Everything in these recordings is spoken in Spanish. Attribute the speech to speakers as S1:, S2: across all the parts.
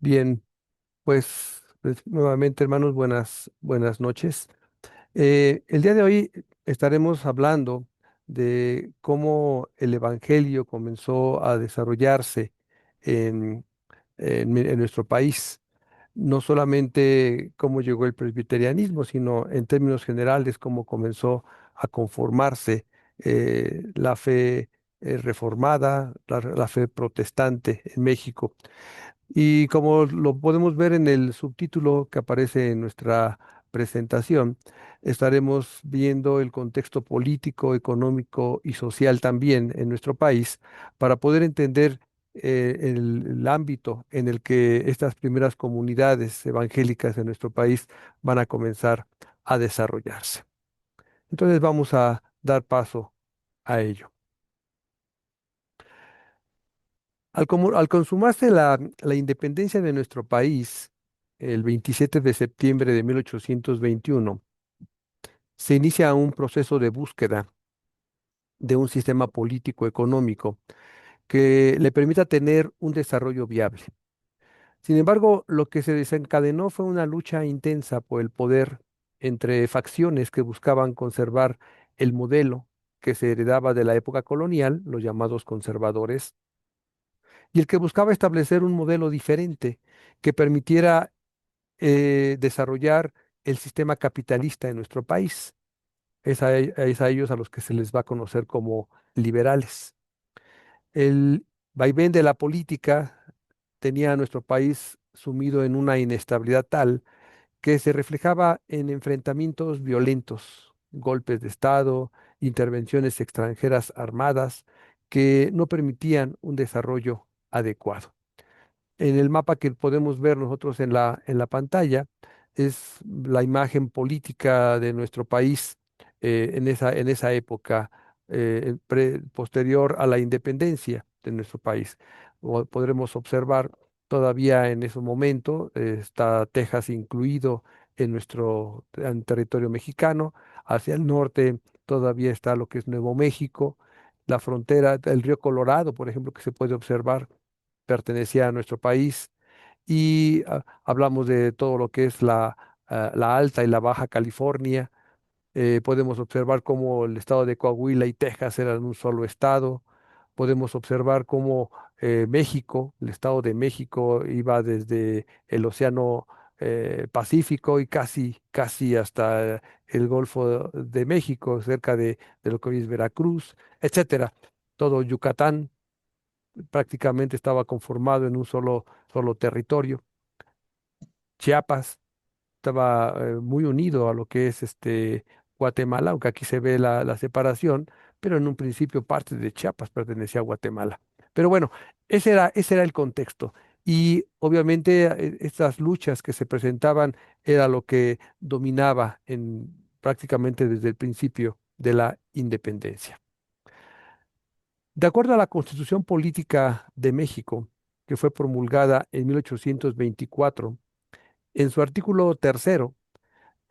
S1: Bien, pues, nuevamente, hermanos, buenas noches. El día de hoy estaremos hablando de cómo el Evangelio comenzó a desarrollarse en, en nuestro país. No solamente cómo llegó el presbiterianismo, sino en términos generales cómo comenzó a conformarse la fe reformada, la fe protestante en México. Y como lo podemos ver en el subtítulo que aparece en nuestra presentación, estaremos viendo el contexto político, económico y social también en nuestro país para poder entender el ámbito en el que estas primeras comunidades evangélicas en nuestro país van a comenzar a desarrollarse. Entonces vamos a dar paso a ello. Al consumarse la independencia de nuestro país, el 27 de septiembre de 1821, se inicia un proceso de búsqueda de un sistema político-económico que le permita tener un desarrollo viable. Sin embargo, lo que se desencadenó fue una lucha intensa por el poder entre facciones que buscaban conservar el modelo que se heredaba de la época colonial, los llamados conservadores, y el que buscaba establecer un modelo diferente que permitiera desarrollar el sistema capitalista en nuestro país. Es a ellos a los que se les va a conocer como liberales. El vaivén de la política tenía a nuestro país sumido en una inestabilidad tal que se reflejaba en enfrentamientos violentos, golpes de Estado, intervenciones extranjeras armadas que no permitían un desarrollo adecuado. En el mapa que podemos ver nosotros en la pantalla es la imagen política de nuestro país en esa época posterior a la independencia de nuestro país. Podremos observar todavía en ese momento, está Texas incluido en territorio mexicano. Hacia el norte todavía está lo que es Nuevo México, la frontera, el río Colorado, por ejemplo, que se puede observar pertenecía a nuestro país. Y hablamos de todo lo que es la Alta y la Baja California. Podemos observar cómo el estado de Coahuila y Texas eran un solo estado. Podemos observar cómo México, el estado de México, iba desde el Océano Pacífico y casi hasta el Golfo de México, cerca de lo que hoy es Veracruz, etcétera. Todo Yucatán prácticamente estaba conformado en un solo territorio. Chiapas estaba muy unido a lo que es Guatemala, aunque aquí se ve la separación, pero en un principio parte de Chiapas pertenecía a Guatemala. Pero bueno, ese era el contexto. Y obviamente estas luchas que se presentaban era lo que dominaba prácticamente desde el principio de la independencia. De acuerdo a la Constitución Política de México, que fue promulgada en 1824, en su artículo tercero,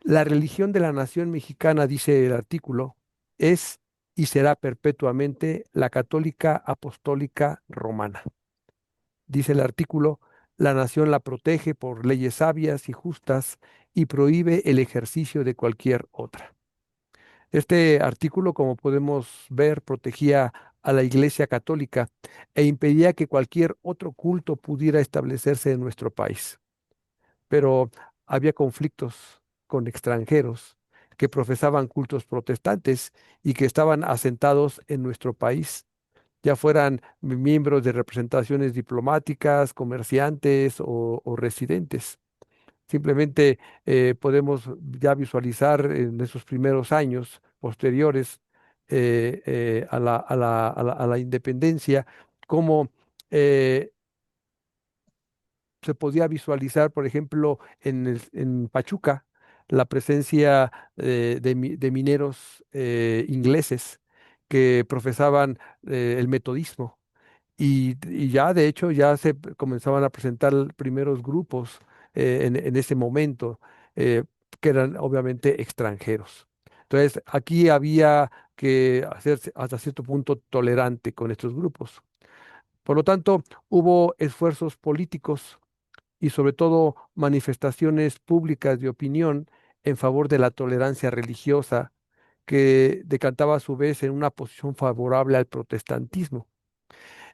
S1: la religión de la nación mexicana, dice el artículo, es y será perpetuamente la católica apostólica romana. Dice el artículo, la nación la protege por leyes sabias y justas y prohíbe el ejercicio de cualquier otra. Este artículo, como podemos ver, protegía a la Iglesia Católica e impedía que cualquier otro culto pudiera establecerse en nuestro país. Pero había conflictos con extranjeros que profesaban cultos protestantes y que estaban asentados en nuestro país, ya fueran miembros de representaciones diplomáticas, comerciantes o residentes. Simplemente podemos ya visualizar en esos primeros años posteriores a la independencia cómo eh, se podía visualizar, por ejemplo, en Pachuca, la presencia de mineros ingleses que profesaban el metodismo. Y ya, de hecho, ya comenzaban a presentar primeros grupos en ese momento, eh, que eran obviamente extranjeros. Entonces, aquí había que hacerse hasta cierto punto tolerante con estos grupos. Por lo tanto, hubo esfuerzos políticos y sobre todo manifestaciones públicas de opinión en favor de la tolerancia religiosa, que decantaba a su vez en una posición favorable al protestantismo.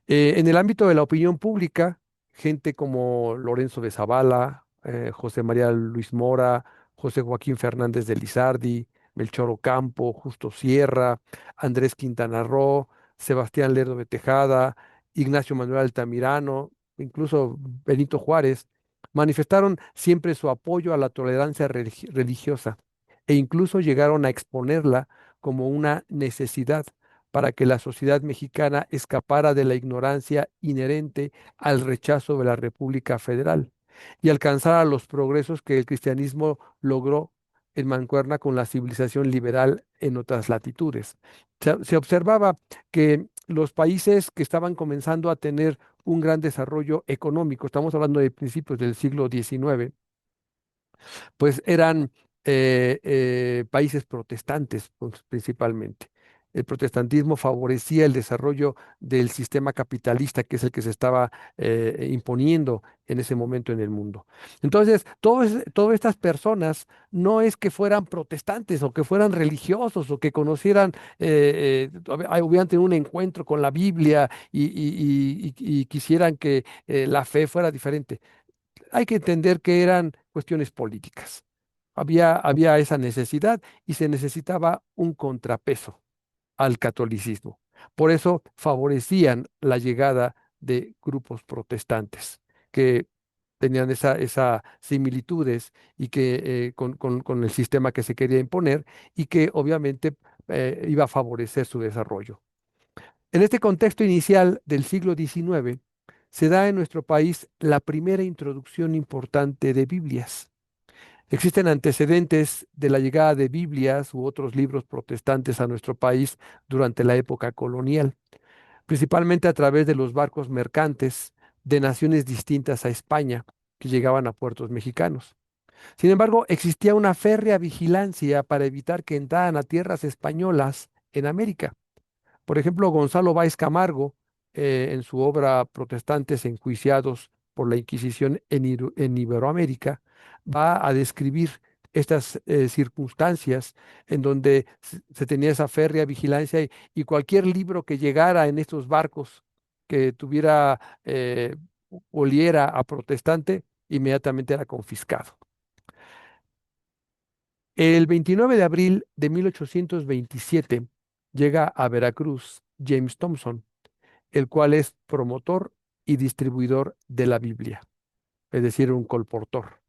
S1: En el ámbito de la opinión pública, gente como Lorenzo de Zabala, José María Luis Mora, José Joaquín Fernández de Lizardi, Melchor Ocampo, Justo Sierra, Andrés Quintana Roo, Sebastián Lerdo de Tejada, Ignacio Manuel Altamirano, incluso Benito Juárez, manifestaron siempre su apoyo a la tolerancia religiosa e incluso llegaron a exponerla como una necesidad para que la sociedad mexicana escapara de la ignorancia inherente al rechazo de la República Federal y alcanzara los progresos que el cristianismo logró en mancuerna con la civilización liberal en otras latitudes. Se observaba que los países que estaban comenzando a tener un gran desarrollo económico, estamos hablando de principios del siglo XIX, pues eran países protestantes, pues, principalmente. El protestantismo favorecía el desarrollo del sistema capitalista, que es el que se estaba imponiendo en ese momento en el mundo. Entonces, todas estas personas no es que fueran protestantes o que fueran religiosos o que conocieran, hubieran tenido un encuentro con la Biblia y quisieran que la fe fuera diferente. Hay que entender que eran cuestiones políticas. Había esa necesidad y se necesitaba un contrapeso al catolicismo. Por eso favorecían la llegada de grupos protestantes que tenían esa similitudes y que con el sistema que se quería imponer y que obviamente iba a favorecer su desarrollo. En este contexto inicial del siglo XIX, se da en nuestro país la primera introducción importante de Biblias. Existen antecedentes de la llegada de Biblias u otros libros protestantes a nuestro país durante la época colonial, principalmente a través de los barcos mercantes de naciones distintas a España que llegaban a puertos mexicanos. Sin embargo, existía una férrea vigilancia para evitar que entraran a tierras españolas en América. Por ejemplo, Gonzalo Báez Camargo, en su obra Protestantes enjuiciados por la Inquisición en Iberoamérica, va a describir estas circunstancias en donde se tenía esa férrea vigilancia y cualquier libro que llegara en estos barcos que tuviera, oliera a protestante, inmediatamente era confiscado. El 29 de abril de 1827 llega a Veracruz James Thompson, el cual es promotor y distribuidor de la Biblia, es decir, un colportor,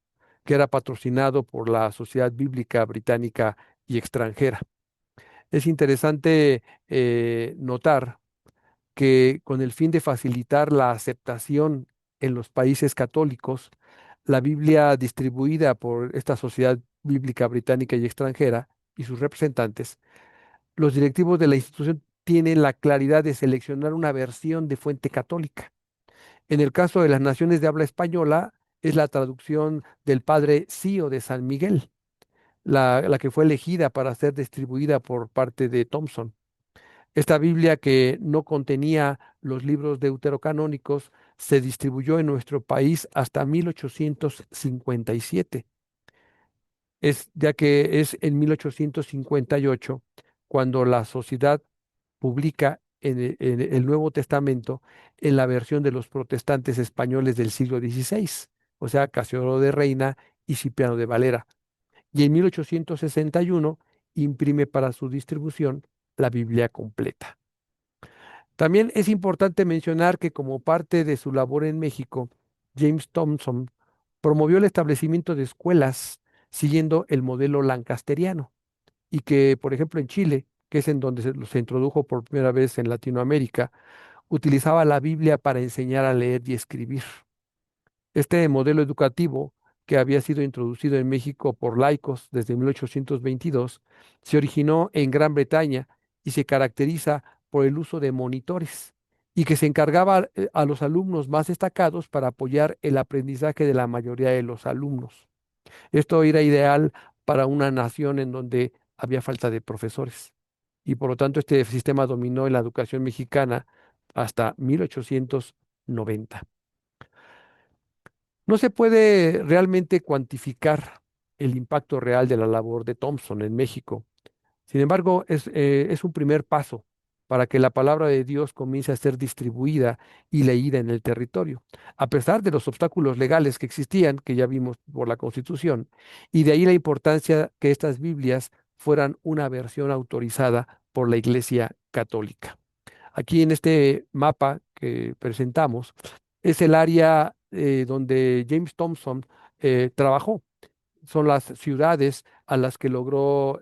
S1: que era patrocinado por la Sociedad Bíblica Británica y extranjera. Es interesante notar que con el fin de facilitar la aceptación en los países católicos, la Biblia distribuida por esta Sociedad Bíblica Británica y extranjera y sus representantes, los directivos de la institución tienen la claridad de seleccionar una versión de fuente católica. En el caso de las naciones de habla española, es la traducción del padre Cío de San Miguel, la que fue elegida para ser distribuida por parte de Thompson. Esta Biblia, que no contenía los libros deuterocanónicos, se distribuyó en nuestro país hasta 1857. Ya que es en 1858 cuando la sociedad publica en el Nuevo Testamento en la versión de los protestantes españoles del siglo XVI, o sea, Casiodoro de Reina y Cipriano de Valera. Y en 1861 imprime para su distribución la Biblia completa. También es importante mencionar que como parte de su labor en México, James Thompson promovió el establecimiento de escuelas siguiendo el modelo lancasteriano y que, por ejemplo, en Chile, que es en donde se introdujo por primera vez en Latinoamérica, utilizaba la Biblia para enseñar a leer y escribir. Este modelo educativo, que había sido introducido en México por laicos desde 1822, se originó en Gran Bretaña y se caracteriza por el uso de monitores y que se encargaba a los alumnos más destacados para apoyar el aprendizaje de la mayoría de los alumnos. Esto era ideal para una nación en donde había falta de profesores y por lo tanto este sistema dominó en la educación mexicana hasta 1890. No se puede realmente cuantificar el impacto real de la labor de Thompson en México. Sin embargo, es un primer paso para que la palabra de Dios comience a ser distribuida y leída en el territorio, a pesar de los obstáculos legales que existían, que ya vimos por la Constitución, y de ahí la importancia que estas Biblias fueran una versión autorizada por la Iglesia Católica. Aquí en este mapa que presentamos es el área donde James Thompson trabajó. Son las ciudades a las que logró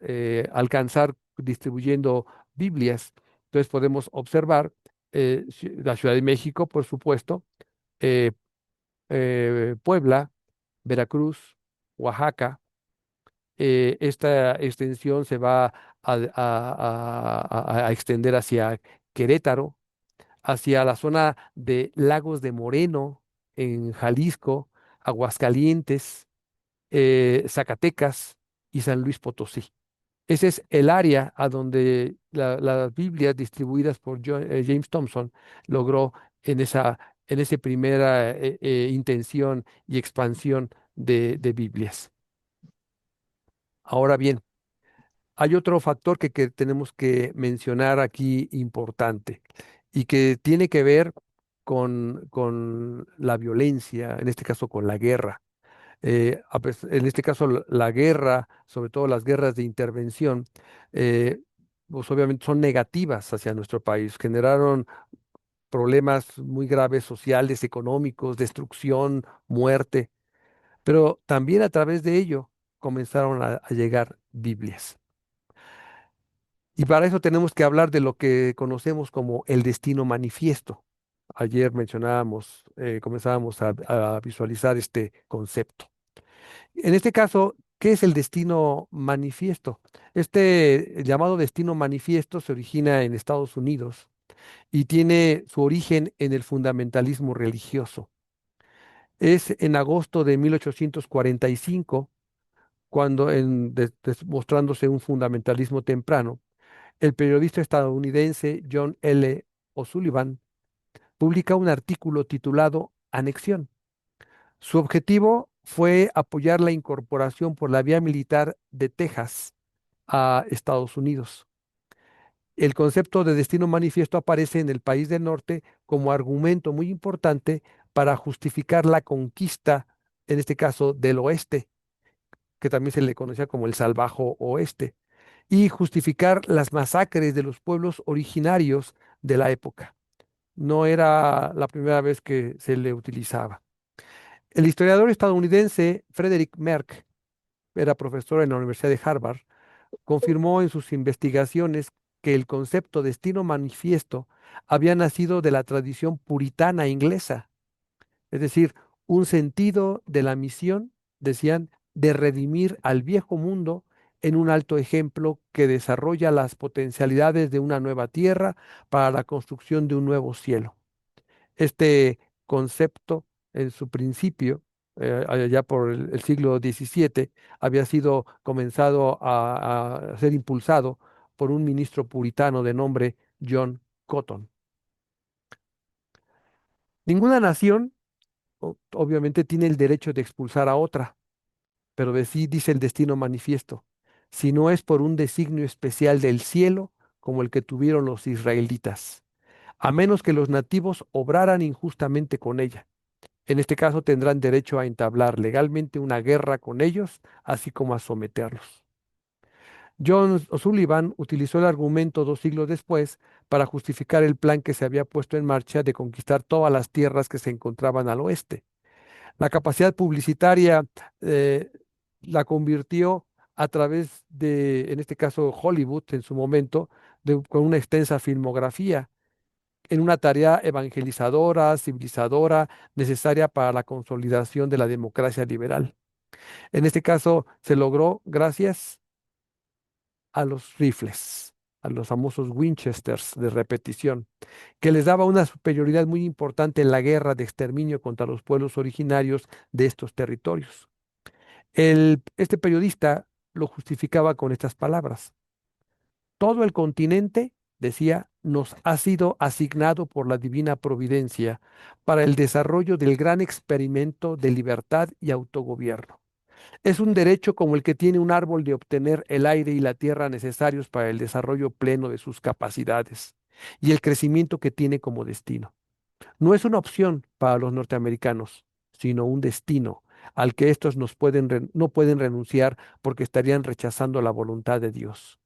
S1: alcanzar distribuyendo Biblias. Entonces podemos observar la Ciudad de México, por supuesto, eh, Puebla, Veracruz, Oaxaca. Esta extensión se va a extender hacia Querétaro, hacia la zona de Lagos de Moreno, en Jalisco, Aguascalientes, Zacatecas y San Luis Potosí. Ese es el área a donde las Biblias distribuidas por James Thompson logró en en esa primera intención y expansión de Biblias. Ahora bien, hay otro factor que tenemos que mencionar aquí importante y que tiene que ver con la violencia, en este caso con la guerra. En este caso, la guerra, sobre todo las guerras de intervención, eh, pues obviamente son negativas hacia nuestro país, generaron problemas muy graves sociales, económicos, destrucción, muerte, pero también a través de ello comenzaron a llegar Biblias. Y para eso tenemos que hablar de lo que conocemos como el destino manifiesto. Ayer mencionábamos, comenzábamos a visualizar este concepto. En este caso, ¿qué es el destino manifiesto? Este llamado destino manifiesto se origina en Estados Unidos y tiene su origen en el fundamentalismo religioso. Es en agosto de 1845, cuando, mostrándose un fundamentalismo temprano, el periodista estadounidense John L. O'Sullivan publica un artículo titulado Anexión. Su objetivo fue apoyar la incorporación por la vía militar de Texas a Estados Unidos. El concepto de destino manifiesto aparece en el país del norte como argumento muy importante para justificar la conquista, en este caso del oeste, que también se le conocía como el salvajo oeste, y justificar las masacres de los pueblos originarios de la época. No era la primera vez que se le utilizaba. El historiador estadounidense Frederick Merck, era profesor en la Universidad de Harvard, confirmó en sus investigaciones que el concepto destino manifiesto había nacido de la tradición puritana inglesa, es decir, un sentido de la misión, decían, de redimir al viejo mundo en un alto ejemplo que desarrolla las potencialidades de una nueva tierra para la construcción de un nuevo cielo. Este concepto, en su principio, allá por el siglo XVII, había sido comenzado a ser impulsado por un ministro puritano de nombre John Cotton. Ninguna nación, obviamente, tiene el derecho de expulsar a otra, pero de sí dice el destino manifiesto, si no es por un designio especial del cielo, como el que tuvieron los israelitas, a menos que los nativos obraran injustamente con ella. En este caso tendrán derecho a entablar legalmente una guerra con ellos, así como a someterlos. John O'Sullivan utilizó el argumento 2 siglos después para justificar el plan que se había puesto en marcha de conquistar todas las tierras que se encontraban al oeste. La capacidad publicitaria eh, la convirtió a través de, en este caso, Hollywood en su momento, con una extensa filmografía en una tarea evangelizadora, civilizadora, necesaria para la consolidación de la democracia liberal. En este caso se logró gracias a los rifles, a los famosos Winchesters de repetición, que les daba una superioridad muy importante en la guerra de exterminio contra los pueblos originarios de estos territorios. Este periodista lo justificaba con estas palabras. Todo el continente decía, nos ha sido asignado por la divina providencia para el desarrollo del gran experimento de libertad y autogobierno. Es un derecho como el que tiene un árbol de obtener el aire y la tierra necesarios para el desarrollo pleno de sus capacidades y el crecimiento que tiene como destino. No es una opción para los norteamericanos, sino un destino al que estos no pueden renunciar porque estarían rechazando la voluntad de Dios.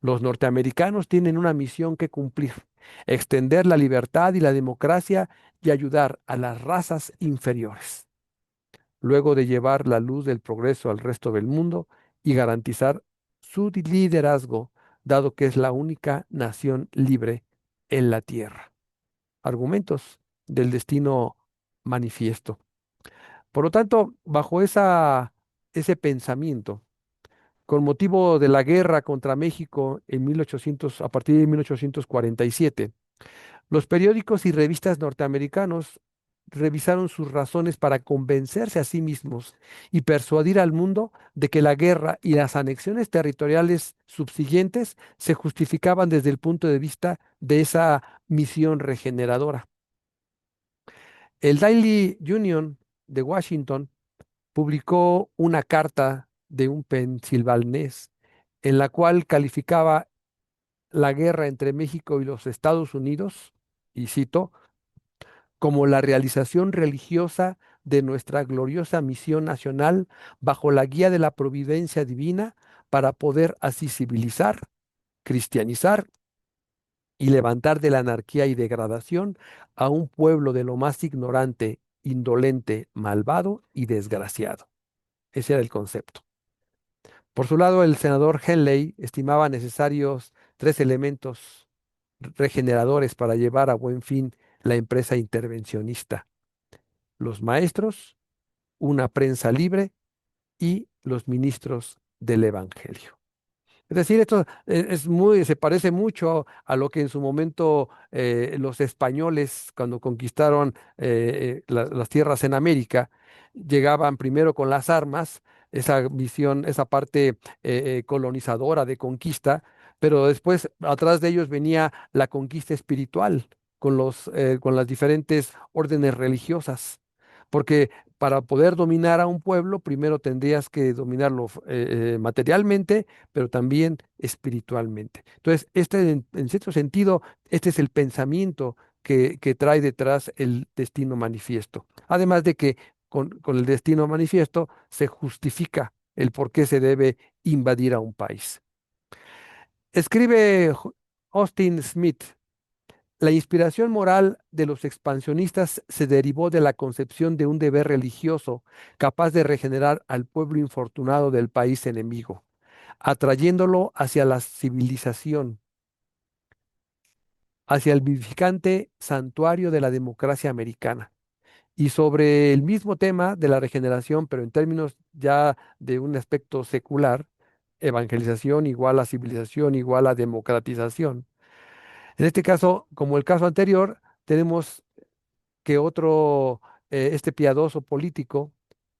S1: Los norteamericanos tienen una misión que cumplir: extender la libertad y la democracia y ayudar a las razas inferiores, luego de llevar la luz del progreso al resto del mundo y garantizar su liderazgo, dado que es la única nación libre en la tierra. Argumentos del destino manifiesto. Por lo tanto, bajo ese pensamiento, con motivo de la guerra contra México en 1800, a partir de 1847, los periódicos y revistas norteamericanos revisaron sus razones para convencerse a sí mismos y persuadir al mundo de que la guerra y las anexiones territoriales subsiguientes se justificaban desde el punto de vista de esa misión regeneradora. El Daily Union de Washington publicó una carta de un pensilvanés en la cual calificaba la guerra entre México y los Estados Unidos, y cito, como la realización religiosa de nuestra gloriosa misión nacional bajo la guía de la providencia divina para poder así civilizar, cristianizar y levantar de la anarquía y degradación a un pueblo de lo más ignorante, indolente, malvado y desgraciado. Ese era el concepto. Por su lado, el senador Henley estimaba necesarios tres elementos regeneradores para llevar a buen fin la empresa intervencionista: los maestros, una prensa libre y los ministros del Evangelio. Es decir, esto se parece mucho a lo que en su momento los españoles, cuando conquistaron las tierras en América, llegaban primero con las armas, esa visión, esa parte colonizadora de conquista, pero después atrás de ellos venía la conquista espiritual con las diferentes órdenes religiosas. Porque para poder dominar a un pueblo, primero tendrías que dominarlo materialmente, pero también espiritualmente. Entonces, en cierto sentido, este es el pensamiento que trae detrás el destino manifiesto. Además de que con el destino manifiesto se justifica el por qué se debe invadir a un país. Escribe Austin Smith: la inspiración moral de los expansionistas se derivó de la concepción de un deber religioso capaz de regenerar al pueblo infortunado del país enemigo, atrayéndolo hacia la civilización, hacia el vivificante santuario de la democracia americana. Y sobre el mismo tema de la regeneración, pero en términos ya de un aspecto secular: evangelización igual a civilización igual a democratización. En este caso, como el caso anterior, tenemos que este piadoso político,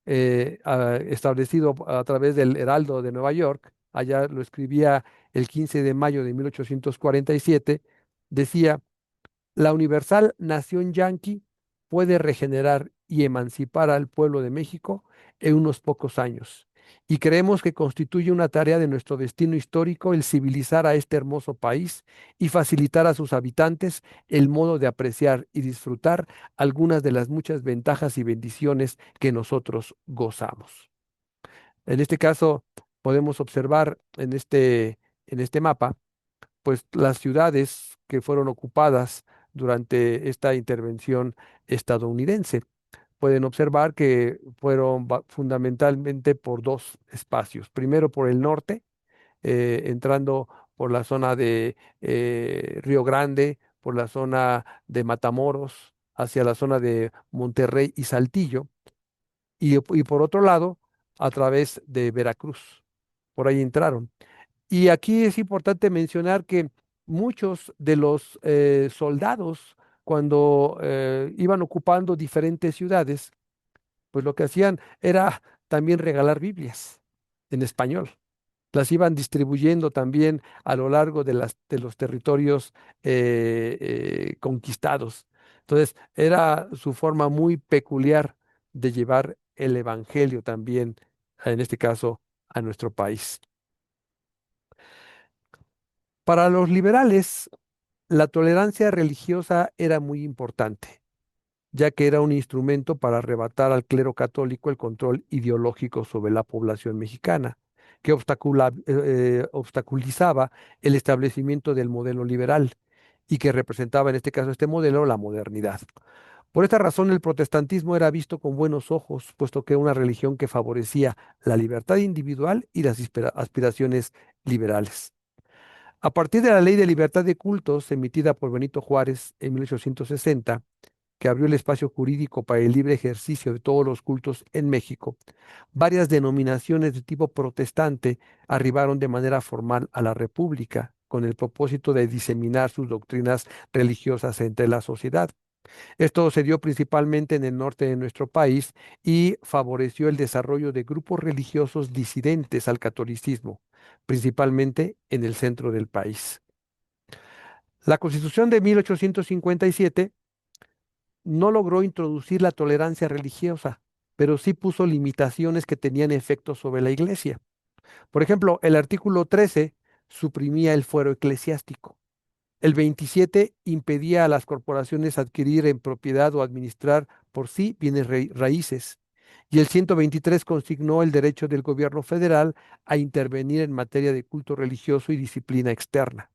S1: establecido a través del Heraldo de Nueva York, allá lo escribía el 15 de mayo de 1847, decía: la universal nación yanqui puede regenerar y emancipar al pueblo de México en unos pocos años. Y creemos que constituye una tarea de nuestro destino histórico el civilizar a este hermoso país y facilitar a sus habitantes el modo de apreciar y disfrutar algunas de las muchas ventajas y bendiciones que nosotros gozamos. En este caso, podemos observar en este mapa pues las ciudades que fueron ocupadas durante esta intervención estadounidense. Pueden observar que fueron fundamentalmente por dos espacios. Primero por el norte, entrando por la zona de Río Grande, por la zona de Matamoros, hacia la zona de Monterrey y Saltillo, y por otro lado, a través de Veracruz. Por ahí entraron. Y aquí es importante mencionar que muchos de los soldados, cuando iban ocupando diferentes ciudades, pues lo que hacían era también regalar Biblias en español. las iban distribuyendo también a lo largo de los territorios conquistados. Entonces, era su forma muy peculiar de llevar el evangelio también, en este caso, a nuestro país. Para los liberales, la tolerancia religiosa era muy importante, ya que era un instrumento para arrebatar al clero católico el control ideológico sobre la población mexicana, que obstaculizaba el establecimiento del modelo liberal y que representaba en este caso este modelo la modernidad. Por esta razón, el protestantismo era visto con buenos ojos, puesto que era una religión que favorecía la libertad individual y las aspiraciones liberales. A partir de la Ley de Libertad de Cultos, emitida por Benito Juárez en 1860, que abrió el espacio jurídico para el libre ejercicio de todos los cultos en México, varias denominaciones de tipo protestante arribaron de manera formal a la República con el propósito de diseminar sus doctrinas religiosas entre la sociedad. Esto se dio principalmente en el norte de nuestro país y favoreció el desarrollo de grupos religiosos disidentes al catolicismo, principalmente en el centro del país. La Constitución de 1857 no logró introducir la tolerancia religiosa, pero sí puso limitaciones que tenían efecto sobre la Iglesia. Por ejemplo, el artículo 13 suprimía el fuero eclesiástico. El 27 impedía a las corporaciones adquirir en propiedad o administrar por sí bienes raíces. Y el 123 consignó el derecho del gobierno federal a intervenir en materia de culto religioso y disciplina externa.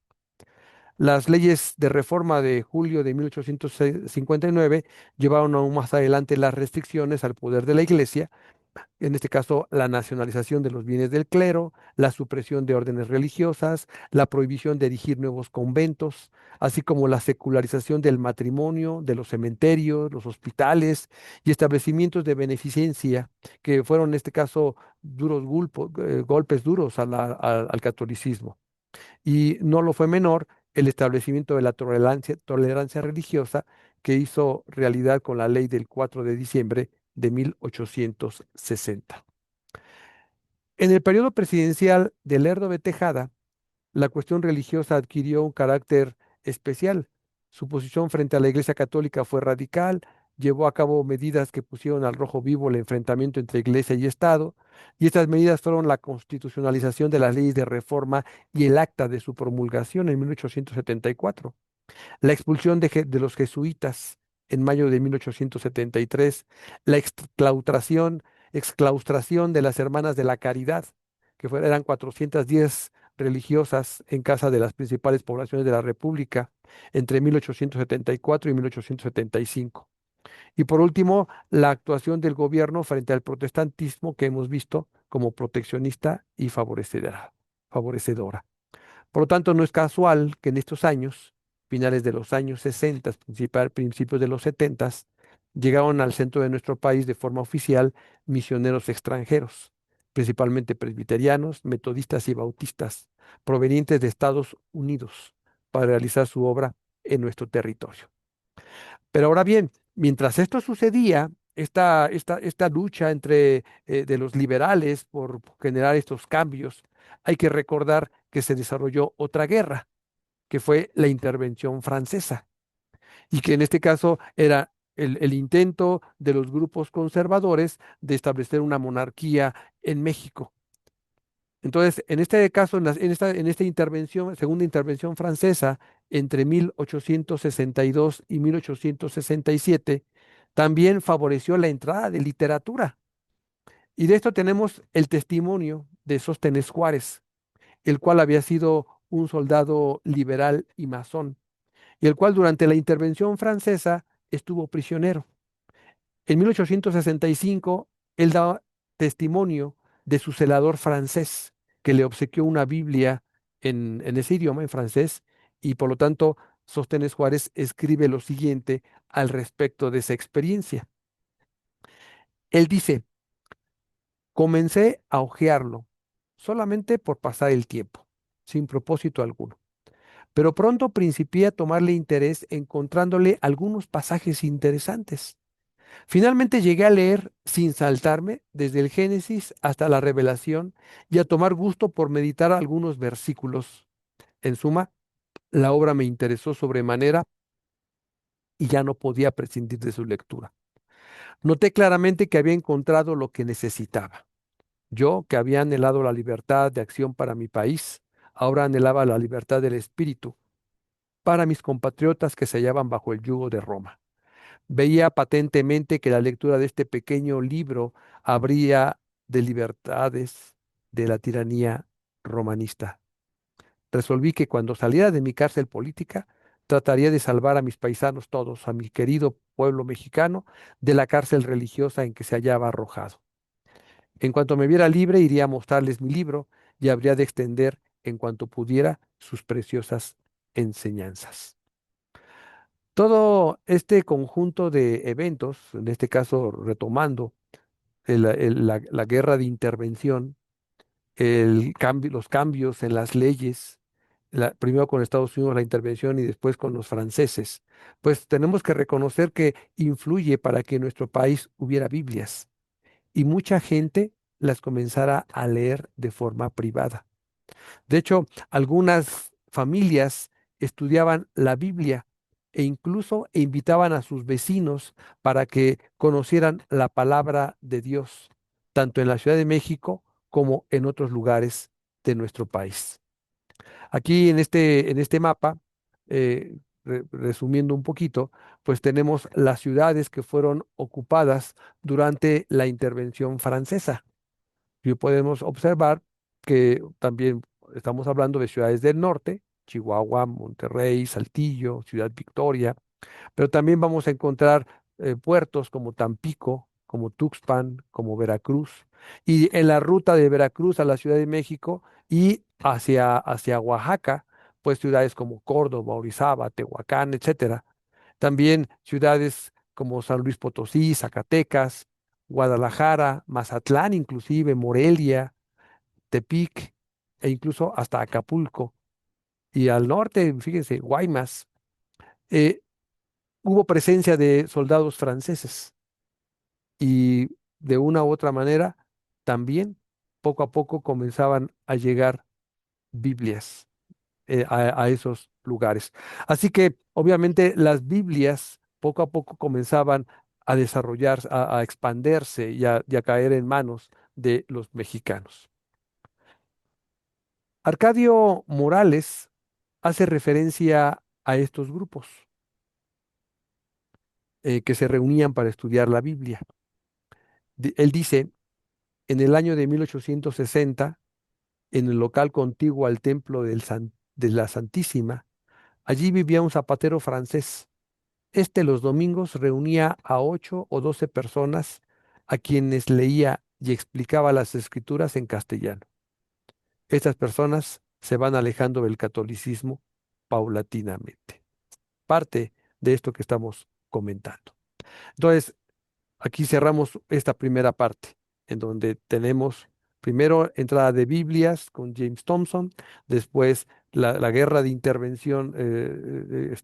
S1: Las leyes de reforma de julio de 1859 llevaron aún más adelante las restricciones al poder de la Iglesia, en este caso la nacionalización de los bienes del clero, la supresión de órdenes religiosas, la prohibición de erigir nuevos conventos, así como la secularización del matrimonio, de los cementerios, los hospitales y establecimientos de beneficencia, que fueron en este caso golpes duros al catolicismo. Y no lo fue menor el establecimiento de la tolerancia religiosa que hizo realidad con la ley del 4 de diciembre de 1860. En el periodo presidencial de Lerdo de Tejada, la cuestión religiosa adquirió un carácter especial. Su posición frente a la Iglesia Católica fue radical, llevó a cabo medidas que pusieron al rojo vivo el enfrentamiento entre Iglesia y Estado, y estas medidas fueron la constitucionalización de las leyes de reforma y el acta de su promulgación en 1874, la expulsión de los jesuitas en mayo de 1873, la exclaustración de las Hermanas de la Caridad, eran 410 religiosas en casa de las principales poblaciones de la República entre 1874 y 1875. Y por último, la actuación del gobierno frente al protestantismo que hemos visto como proteccionista y favorecedora. Por lo tanto, no es casual que en estos años, finales de los años 60, principios de los 70, llegaron al centro de nuestro país de forma oficial misioneros extranjeros, principalmente presbiterianos, metodistas y bautistas, provenientes de Estados Unidos, para realizar su obra en nuestro territorio. Pero ahora bien, mientras esto sucedía, esta lucha de los liberales por generar estos cambios, hay que recordar que se desarrolló otra guerra, que fue la intervención francesa, y que en este caso era el intento de los grupos conservadores de establecer una monarquía en México. Entonces, en este caso, en esta intervención, segunda intervención francesa, entre 1862 y 1867, también favoreció la entrada de literatura. Y de esto tenemos el testimonio de Sóstenes Juárez, el cual había sido un soldado liberal y masón, y el cual durante la intervención francesa estuvo prisionero. En 1865, él da testimonio de su celador francés, que le obsequió una Biblia en ese idioma, en francés, y por lo tanto, Sóstenes Juárez escribe lo siguiente al respecto de esa experiencia. Él dice, comencé a hojearlo solamente por pasar el tiempo, sin propósito alguno. Pero pronto principié a tomarle interés encontrándole algunos pasajes interesantes. Finalmente llegué a leer sin saltarme desde el Génesis hasta la Revelación y a tomar gusto por meditar algunos versículos. En suma, la obra me interesó sobremanera y ya no podía prescindir de su lectura. Noté claramente que había encontrado lo que necesitaba. Yo, que había anhelado la libertad de acción para mi país, ahora anhelaba la libertad del espíritu para mis compatriotas que se hallaban bajo el yugo de Roma. Veía patentemente que la lectura de este pequeño libro habría de libertades de la tiranía romanista. Resolví que cuando saliera de mi cárcel política, trataría de salvar a mis paisanos todos, a mi querido pueblo mexicano, de la cárcel religiosa en que se hallaba arrojado. En cuanto me viera libre, iría a mostrarles mi libro y habría de extender en cuanto pudiera sus preciosas enseñanzas. Todo este conjunto de eventos, en este caso retomando la guerra de intervención, los cambios en las leyes, primero con Estados Unidos la intervención y después con los franceses, pues tenemos que reconocer que influye para que en nuestro país hubiera Biblias y mucha gente las comenzara a leer de forma privada. De hecho, algunas familias estudiaban la Biblia e incluso invitaban a sus vecinos para que conocieran la palabra de Dios, tanto en la Ciudad de México como en otros lugares de nuestro país. Aquí en este mapa, resumiendo un poquito, pues tenemos las ciudades que fueron ocupadas durante la intervención francesa y podemos observar que también estamos hablando de ciudades del norte, Chihuahua, Monterrey, Saltillo, Ciudad Victoria, pero también vamos a encontrar puertos como Tampico, como Tuxpan, como Veracruz, y en la ruta de Veracruz a la Ciudad de México y hacia Oaxaca, pues ciudades como Córdoba, Orizaba, Tehuacán, etcétera. También ciudades como San Luis Potosí, Zacatecas, Guadalajara, Mazatlán, inclusive Morelia, Tepic e incluso hasta Acapulco. Y al norte, fíjense, Guaymas. eh, Hubo presencia de soldados franceses y de una u otra manera también poco a poco comenzaban a llegar Biblias a esos lugares. Así que obviamente las Biblias poco a poco comenzaban a desarrollarse, a expandirse y a caer en manos de los mexicanos. Arcadio Morales hace referencia a estos grupos que se reunían para estudiar la Biblia. Él dice, en el año de 1860, en el local contiguo al templo de la Santísima, allí vivía un zapatero francés. Este los domingos reunía a 8 o 12 personas a quienes leía y explicaba las escrituras en castellano. Estas personas se van alejando del catolicismo paulatinamente. Parte de esto que estamos comentando. Entonces, aquí cerramos esta primera parte, en donde tenemos primero entrada de Biblias con James Thompson, después la guerra de intervención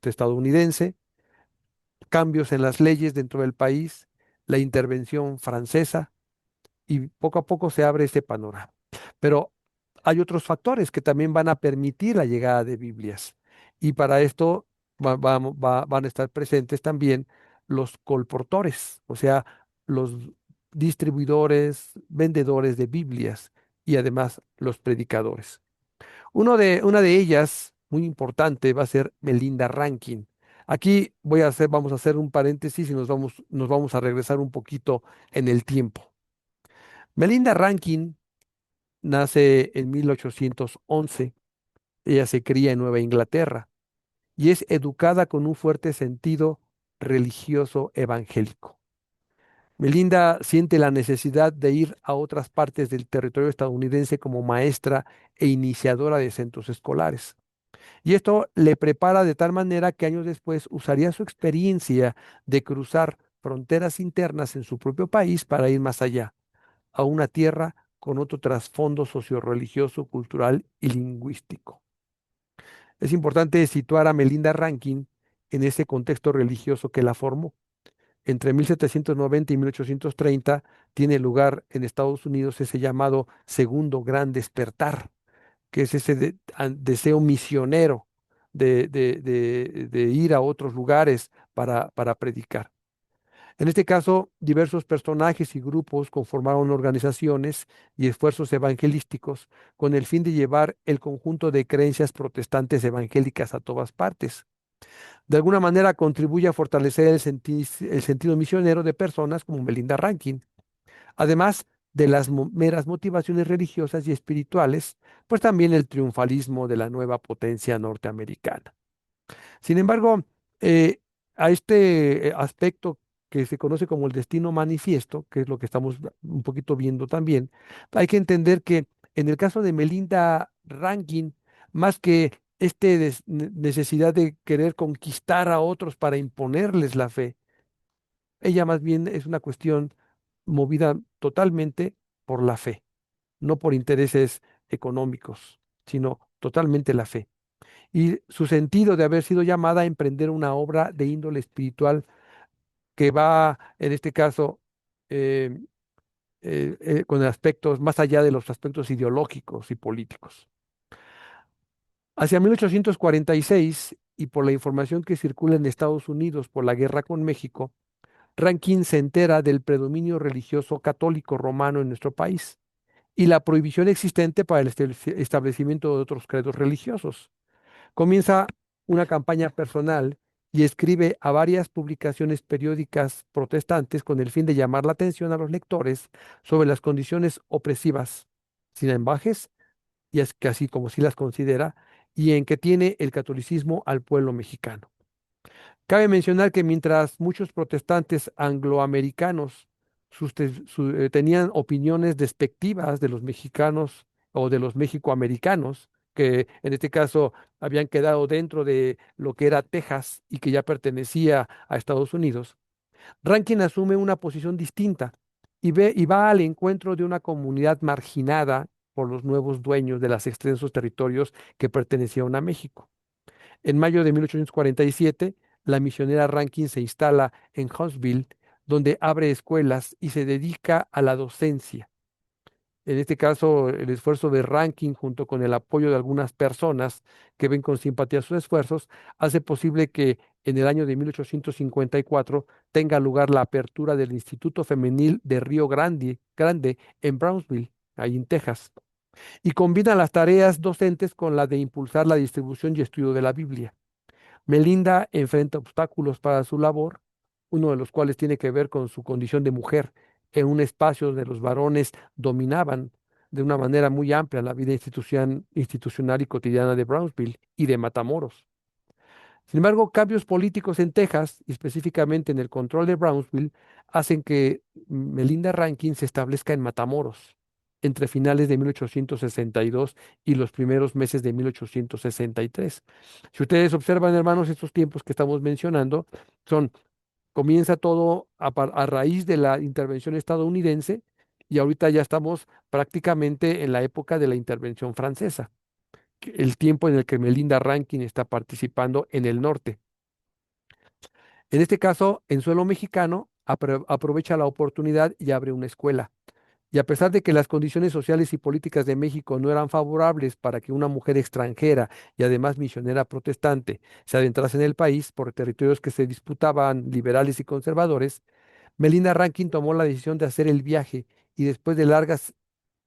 S1: estadounidense, cambios en las leyes dentro del país, la intervención francesa, y poco a poco se abre este panorama. Pero hay otros factores que también van a permitir la llegada de Biblias. Y para esto van a estar presentes también los colportores, o sea, los distribuidores, vendedores de Biblias y además los predicadores. Una de ellas, muy importante, va a ser Melinda Rankin. Aquí vamos a hacer un paréntesis y nos vamos a regresar un poquito en el tiempo. Melinda Rankin nace en 1811. Ella se cría en Nueva Inglaterra y es educada con un fuerte sentido religioso evangélico. Melinda siente la necesidad de ir a otras partes del territorio estadounidense como maestra e iniciadora de centros escolares. Y esto le prepara de tal manera que años después usaría su experiencia de cruzar fronteras internas en su propio país para ir más allá, a una tierra con otro trasfondo socioreligioso, cultural y lingüístico. Es importante situar a Melinda Rankin en ese contexto religioso que la formó. entre 1790 y 1830 tiene lugar en Estados Unidos ese llamado Segundo Gran Despertar, que es ese deseo misionero de ir a otros lugares para predicar. En este caso, diversos personajes y grupos conformaron organizaciones y esfuerzos evangelísticos con el fin de llevar el conjunto de creencias protestantes evangélicas a todas partes. De alguna manera contribuye a fortalecer el sentido misionero de personas como Melinda Rankin, además de las meras motivaciones religiosas y espirituales, pues también el triunfalismo de la nueva potencia norteamericana. Sin embargo, eh, a este aspecto que se conoce como el destino manifiesto, que es lo que estamos un poquito viendo también, hay que entender que en el caso de Melinda Rankin, más que necesidad de querer conquistar a otros para imponerles la fe, ella más bien es una cuestión movida totalmente por la fe, no por intereses económicos, sino totalmente la fe y su sentido de haber sido llamada a emprender una obra de índole espiritual que va, en este caso, eh, con aspectos más allá de los aspectos ideológicos y políticos. Hacia 1846, y por la información que circula en Estados Unidos por la guerra con México, Rankin se entera del predominio religioso católico romano en nuestro país y la prohibición existente para el establecimiento de otros credos religiosos. Comienza una campaña personal y escribe a varias publicaciones periódicas protestantes con el fin de llamar la atención a los lectores sobre las condiciones opresivas, sin embajes, y es que así como si las considera, y en que tiene el catolicismo al pueblo mexicano. Cabe mencionar que mientras muchos protestantes angloamericanos tenían opiniones despectivas de los mexicanos o de los mexicoamericanos, que en este caso habían quedado dentro de lo que era Texas y que ya pertenecía a Estados Unidos, Rankin asume una posición distinta y va al encuentro de una comunidad marginada por los nuevos dueños de los extensos territorios que pertenecían a México. En mayo de 1847, la misionera Rankin se instala en Huntsville, donde abre escuelas y se dedica a la docencia. En este caso, el esfuerzo de Rankin, junto con el apoyo de algunas personas que ven con simpatía sus esfuerzos, hace posible que en el año de 1854 tenga lugar la apertura del Instituto Femenil de Río Grande en Brownsville, ahí en Texas, y combina las tareas docentes con la de impulsar la distribución y estudio de la Biblia. Melinda enfrenta obstáculos para su labor, uno de los cuales tiene que ver con su condición de mujer en un espacio donde los varones dominaban de una manera muy amplia la vida institucional y cotidiana de Brownsville y de Matamoros. Sin embargo, cambios políticos en Texas, y específicamente en el control de Brownsville, hacen que Melinda Rankin se establezca en Matamoros entre finales de 1862 y los primeros meses de 1863. Si ustedes observan, hermanos, estos tiempos que estamos mencionando, son, comienza todo a raíz de la intervención estadounidense y ahorita ya estamos prácticamente en la época de la intervención francesa, el tiempo en el que Melinda Rankin está participando en el norte. En este caso, en suelo mexicano, aprovecha la oportunidad y abre una escuela. Y a pesar de que las condiciones sociales y políticas de México no eran favorables para que una mujer extranjera y además misionera protestante se adentrase en el país por territorios que se disputaban liberales y conservadores, Melinda Rankin tomó la decisión de hacer el viaje y después de largas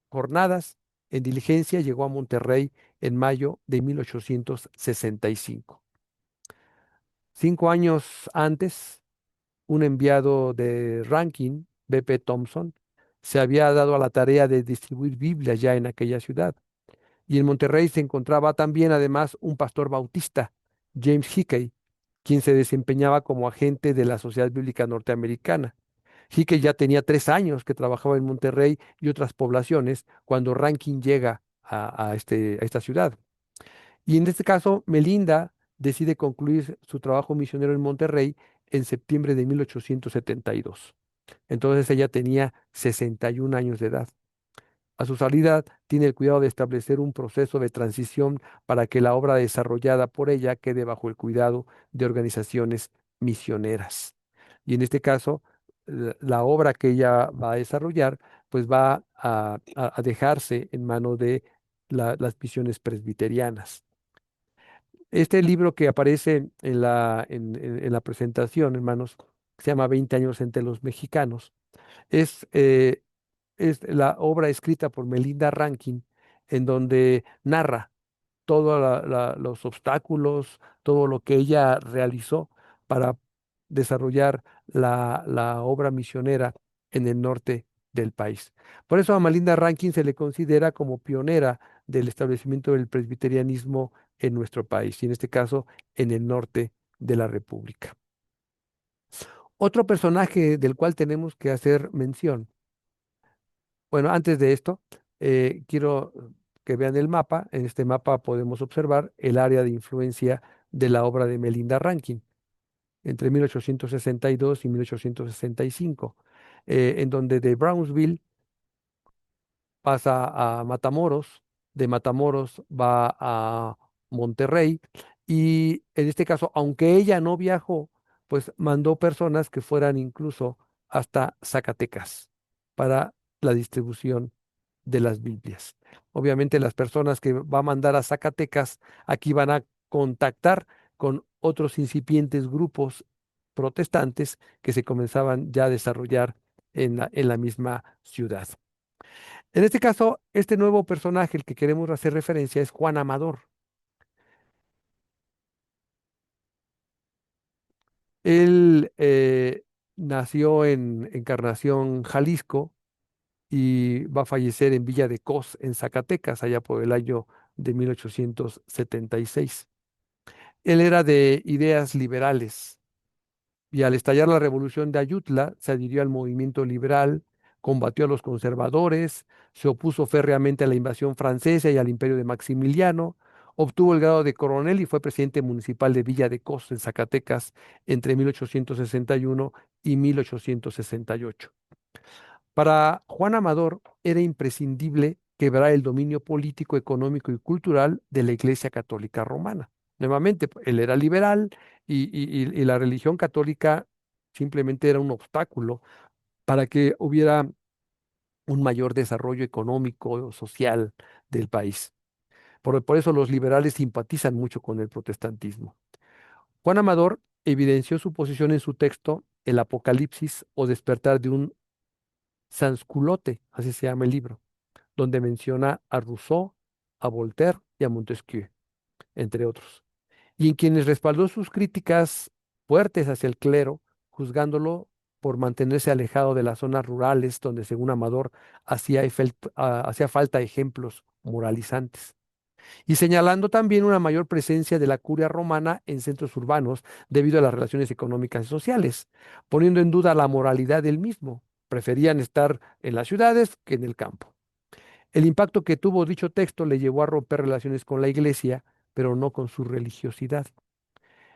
S1: jornadas en diligencia llegó a Monterrey en mayo de 1865. 5 años antes, un enviado de Rankin, B.P. Thompson, se había dado a la tarea de distribuir Biblias ya en aquella ciudad. Y en Monterrey se encontraba también, además, un pastor bautista, James Hickey, quien se desempeñaba como agente de la Sociedad Bíblica Norteamericana. Hickey ya tenía 3 años que trabajaba en Monterrey y otras poblaciones cuando Rankin llega a esta ciudad. Y en este caso, Melinda decide concluir su trabajo misionero en Monterrey en septiembre de 1872. Entonces ella tenía 61 años de edad. A su salida, tiene el cuidado de establecer un proceso de transición para que la obra desarrollada por ella quede bajo el cuidado de organizaciones misioneras. Y en este caso, la obra que ella va a desarrollar, pues va a dejarse en mano de las misiones presbiterianas. Este libro que aparece en la presentación, hermanos, se llama 20 años entre los mexicanos, es, eh, es la obra escrita por Melinda Rankin, en donde narra todos los obstáculos, todo lo que ella realizó para desarrollar la obra misionera en el norte del país. Por eso a Melinda Rankin se le considera como pionera del establecimiento del presbiterianismo en nuestro país, y en este caso en el norte de la República. Otro personaje del cual tenemos que hacer mención. Bueno, antes de esto, quiero que vean el mapa. En este mapa podemos observar el área de influencia de la obra de Melinda Rankin entre 1862 y 1865, en donde de Brownsville pasa a Matamoros, de Matamoros va a Monterrey, y en este caso, aunque ella no viajó, pues mandó personas que fueran incluso hasta Zacatecas para la distribución de las Biblias. Obviamente las personas que va a mandar a Zacatecas aquí van a contactar con otros incipientes grupos protestantes que se comenzaban ya a desarrollar en la misma ciudad. En este caso, este nuevo personaje, el que queremos hacer referencia, es Juan Amador. Él nació en Encarnación, Jalisco, y va a fallecer en Villa de Cos, en Zacatecas, allá por el año de 1876. Él era de ideas liberales, y al estallar la revolución de Ayutla se adhirió al movimiento liberal, combatió a los conservadores, se opuso férreamente a la invasión francesa y al imperio de Maximiliano, obtuvo el grado de coronel y fue presidente municipal de Villa de Cos, en Zacatecas, entre 1861 y 1868. Para Juan Amador era imprescindible quebrar el dominio político, económico y cultural de la Iglesia Católica Romana. Nuevamente, él era liberal, y la religión católica simplemente era un obstáculo para que hubiera un mayor desarrollo económico, social del país. Por eso los liberales simpatizan mucho con el protestantismo. Juan Amador evidenció su posición en su texto El Apocalipsis o Despertar de un Sansculote, así se llama el libro, donde menciona a Rousseau, a Voltaire y a Montesquieu, entre otros, y en quienes respaldó sus críticas fuertes hacia el clero, juzgándolo por mantenerse alejado de las zonas rurales donde, según Amador, hacía falta ejemplos moralizantes, y señalando también una mayor presencia de la curia romana en centros urbanos debido a las relaciones económicas y sociales, poniendo en duda la moralidad del mismo. Preferían estar en las ciudades que en el campo. El impacto que tuvo dicho texto le llevó a romper relaciones con la iglesia, pero no con su religiosidad.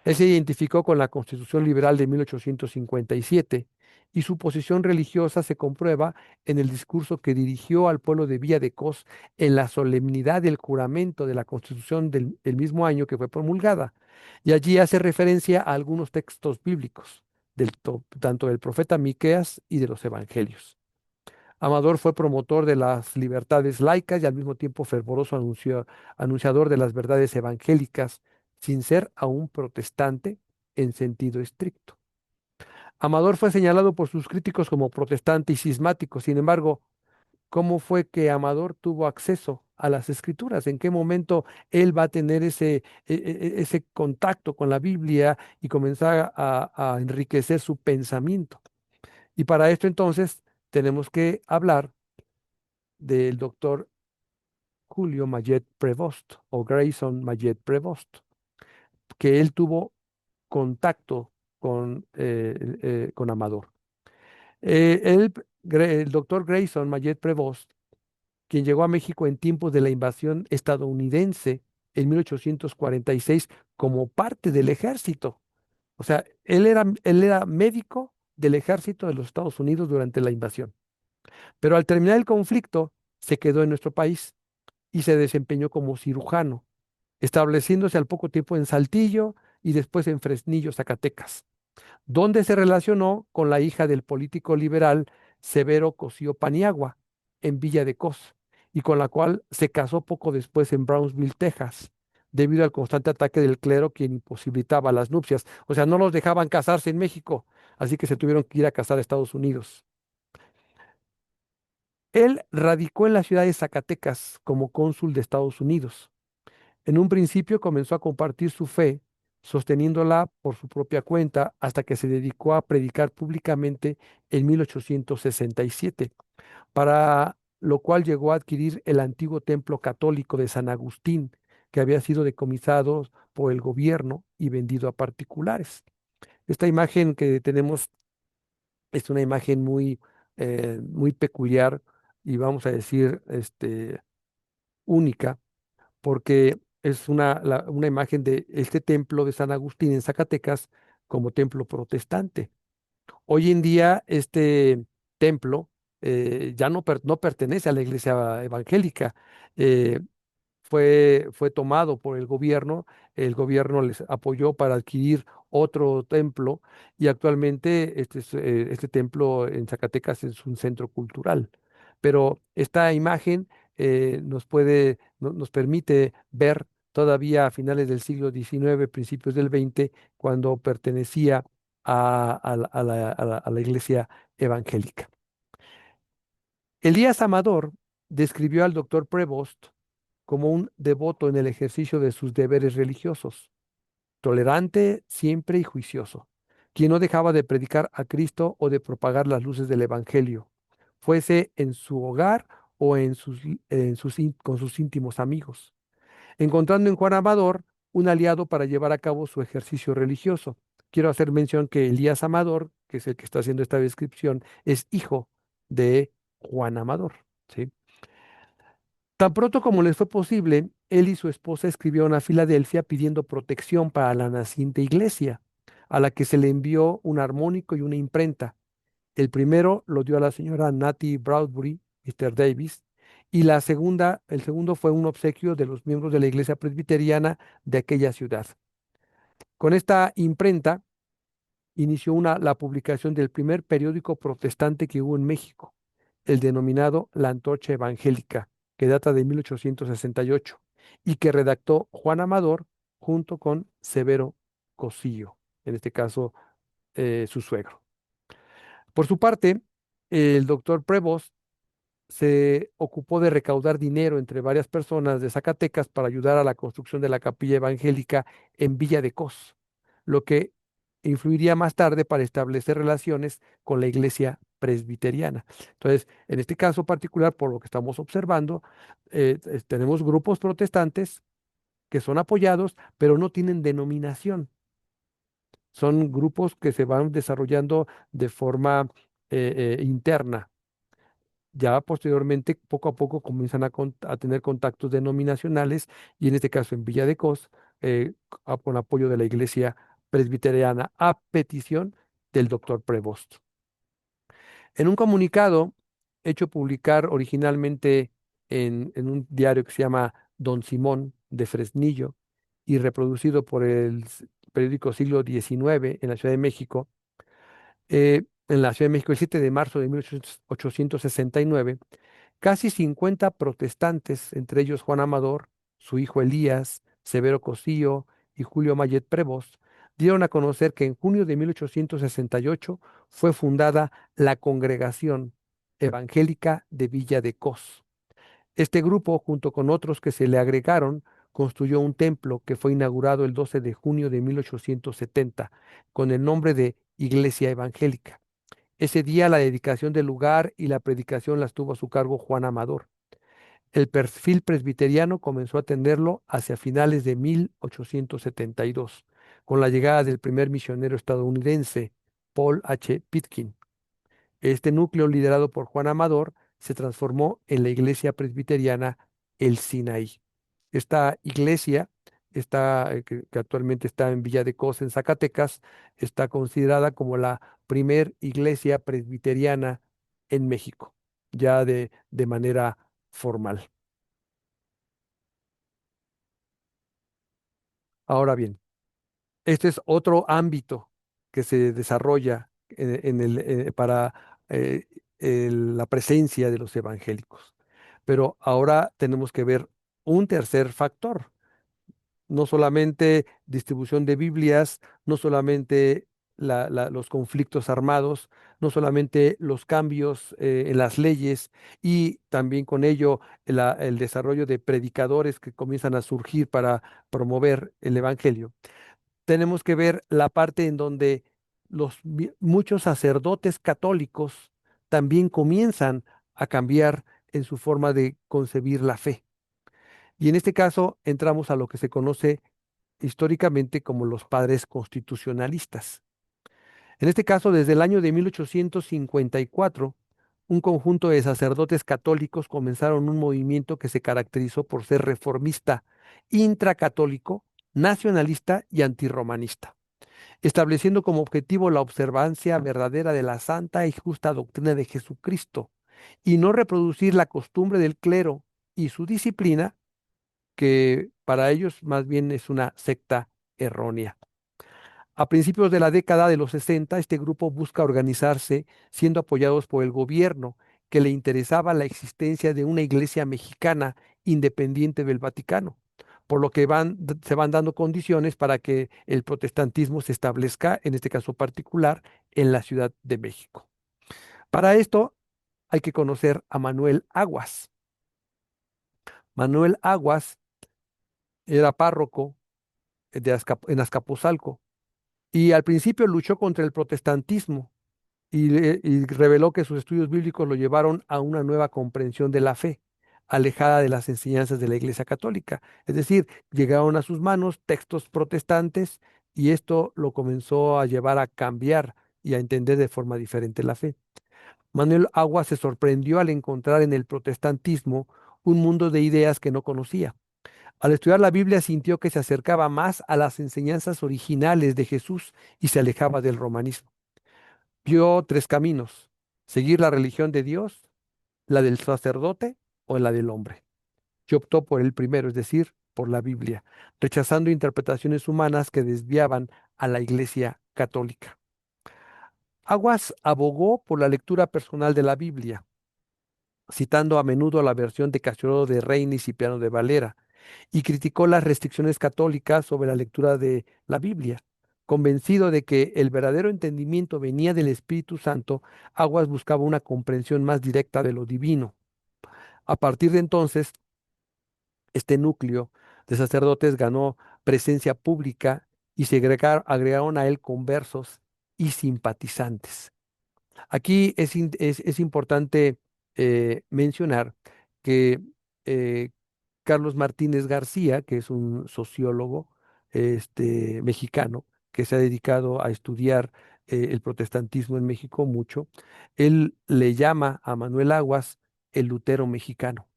S1: Él se identificó con la Constitución Liberal de 1857, y su posición religiosa se comprueba en el discurso que dirigió al pueblo de Villa de Cos en la solemnidad del juramento de la Constitución del mismo año que fue promulgada. Y allí hace referencia a algunos textos bíblicos, tanto del profeta Miqueas y de los evangelios. Amador fue promotor de las libertades laicas y al mismo tiempo fervoroso anunciador de las verdades evangélicas, sin ser aún protestante en sentido estricto. Amador fue señalado por sus críticos como protestante y cismático. Sin embargo, ¿cómo fue que Amador tuvo acceso a las escrituras? ¿En qué momento él va a tener ese contacto con la Biblia y comenzar a enriquecer su pensamiento? Y para esto entonces tenemos que hablar del doctor Julio Mayet Prevost o Grayson Mayet Prevost, que él tuvo contacto con Amador. El doctor Grayson Mayet Prevost, quien llegó a México en tiempos de la invasión estadounidense en 1846 como parte del ejército. O sea, él era médico del ejército de los Estados Unidos durante la invasión. Pero al terminar el conflicto, se quedó en nuestro país y se desempeñó como cirujano, estableciéndose al poco tiempo en Saltillo y después en Fresnillo, Zacatecas. donde se relacionó con la hija del político liberal Severo Cosío Paniagua en Villa de Cos, y con la cual se casó poco después en Brownsville, Texas, debido al constante ataque del clero quien imposibilitaba las nupcias. O sea, no los dejaban casarse en México, así que se tuvieron que ir a casar a Estados Unidos. Él radicó en la ciudad de Zacatecas como cónsul de Estados Unidos. En un principio comenzó a compartir su fe, sosteniéndola por su propia cuenta, hasta que se dedicó a predicar públicamente en 1867, para lo cual llegó a adquirir el antiguo templo católico de San Agustín, que había sido decomisado por el gobierno y vendido a particulares. Esta imagen que tenemos es una imagen muy peculiar y vamos a decir, única, porque es una imagen de este templo de San Agustín en Zacatecas como templo protestante. Hoy en día este templo ya no pertenece a la iglesia evangélica. eh, fue tomado por el gobierno les apoyó para adquirir otro templo y actualmente este templo en Zacatecas es un centro cultural. Pero esta imagen nos permite ver todavía a finales del siglo XIX, principios del XX, cuando pertenecía a la iglesia evangélica. Elías Amador describió al doctor Prevost como un devoto en el ejercicio de sus deberes religiosos, tolerante siempre y juicioso, quien no dejaba de predicar a Cristo o de propagar las luces del Evangelio, fuese en su hogar o con sus íntimos amigos, encontrando en Juan Amador un aliado para llevar a cabo su ejercicio religioso. Quiero hacer mención que Elías Amador, que es el que está haciendo esta descripción, es hijo de Juan Amador, ¿sí? Tan pronto como les fue posible, él y su esposa escribieron a Filadelfia pidiendo protección para la naciente iglesia, a la que se le envió un armónico y una imprenta. El primero lo dio a la señora Natty Bradbury, Mr. Davis, y el segundo fue un obsequio de los miembros de la iglesia presbiteriana de aquella ciudad. Con esta imprenta inició la publicación del primer periódico protestante que hubo en México, el denominado La Antorcha Evangélica, que data de 1868 y que redactó Juan Amador junto con Severo Cosillo, en este caso su suegro. Por su parte, el doctor Prevost se ocupó de recaudar dinero entre varias personas de Zacatecas para ayudar a la construcción de la capilla evangélica en Villa de Cos, lo que influiría más tarde para establecer relaciones con la iglesia presbiteriana. Entonces, en este caso particular, por lo que estamos observando, tenemos grupos protestantes que son apoyados, pero no tienen denominación. Son grupos que se van desarrollando de forma interna. Ya posteriormente, poco a poco, comienzan a tener contactos denominacionales y en este caso en Villa de Cos, con apoyo de la iglesia presbiteriana a petición del doctor Prevost. En un comunicado hecho publicar originalmente en un diario que se llama Don Simón de Fresnillo y reproducido por el periódico Siglo XIX en la Ciudad de México, el 7 de marzo de 1869, casi 50 protestantes, entre ellos Juan Amador, su hijo Elías, Severo Cosío y Julio Mayet Prevost, dieron a conocer que en junio de 1868 fue fundada la Congregación Evangélica de Villa de Cos. Este grupo, junto con otros que se le agregaron, construyó un templo que fue inaugurado el 12 de junio de 1870 con el nombre de Iglesia Evangélica. Ese día la dedicación del lugar y la predicación las tuvo a su cargo Juan Amador. El perfil presbiteriano comenzó a atenderlo hacia finales de 1872, con la llegada del primer misionero estadounidense, Paul H. Pitkin. Este núcleo, liderado por Juan Amador, se transformó en la iglesia presbiteriana El Sinaí. Esta iglesia, que actualmente está en Villa de Cos, en Zacatecas, está considerada como la primer iglesia presbiteriana en México, ya de manera formal. Ahora bien, este es otro ámbito que se desarrolla para la presencia de los evangélicos. Pero ahora tenemos que ver un tercer factor, no solamente distribución de Biblias, no solamente los conflictos armados, no solamente los cambios en las leyes y también con ello el desarrollo de predicadores que comienzan a surgir para promover el Evangelio. Tenemos que ver la parte en donde muchos sacerdotes católicos también comienzan a cambiar en su forma de concebir la fe. Y en este caso entramos a lo que se conoce históricamente como los padres constitucionalistas. En este caso, desde el año de 1854, un conjunto de sacerdotes católicos comenzaron un movimiento que se caracterizó por ser reformista, intracatólico, nacionalista y antirromanista, estableciendo como objetivo la observancia verdadera de la santa y justa doctrina de Jesucristo y no reproducir la costumbre del clero y su disciplina, que para ellos más bien es una secta errónea. A principios de la década de los 60, este grupo busca organizarse siendo apoyados por el gobierno, que le interesaba la existencia de una iglesia mexicana independiente del Vaticano, por lo que se van dando condiciones para que el protestantismo se establezca, en este caso particular, en la Ciudad de México. Para esto hay que conocer a Manuel Aguas. Manuel Aguas era párroco en Azcapotzalco y al principio luchó contra el protestantismo y reveló que sus estudios bíblicos lo llevaron a una nueva comprensión de la fe, alejada de las enseñanzas de la Iglesia Católica. Es decir, llegaron a sus manos textos protestantes y esto lo comenzó a llevar a cambiar y a entender de forma diferente la fe. Manuel Aguas se sorprendió al encontrar en el protestantismo un mundo de ideas que no conocía. Al estudiar la Biblia sintió que se acercaba más a las enseñanzas originales de Jesús y se alejaba del romanismo. Vio tres caminos: seguir la religión de Dios, la del sacerdote o la del hombre. Y optó por el primero, es decir, por la Biblia, rechazando interpretaciones humanas que desviaban a la Iglesia católica. Aguas abogó por la lectura personal de la Biblia, citando a menudo la versión de Casiodoro de Reina y Cipriano de Valera, y criticó las restricciones católicas sobre la lectura de la Biblia. Convencido de que el verdadero entendimiento venía del Espíritu Santo, Aguas buscaba una comprensión más directa de lo divino. A partir de entonces, este núcleo de sacerdotes ganó presencia pública y se agregaron a él conversos y simpatizantes. Aquí es importante mencionar que eh, Carlos Martínez García, que es un sociólogo mexicano que se ha dedicado a estudiar el protestantismo en México mucho, él le llama a Manuel Aguas el Lutero mexicano.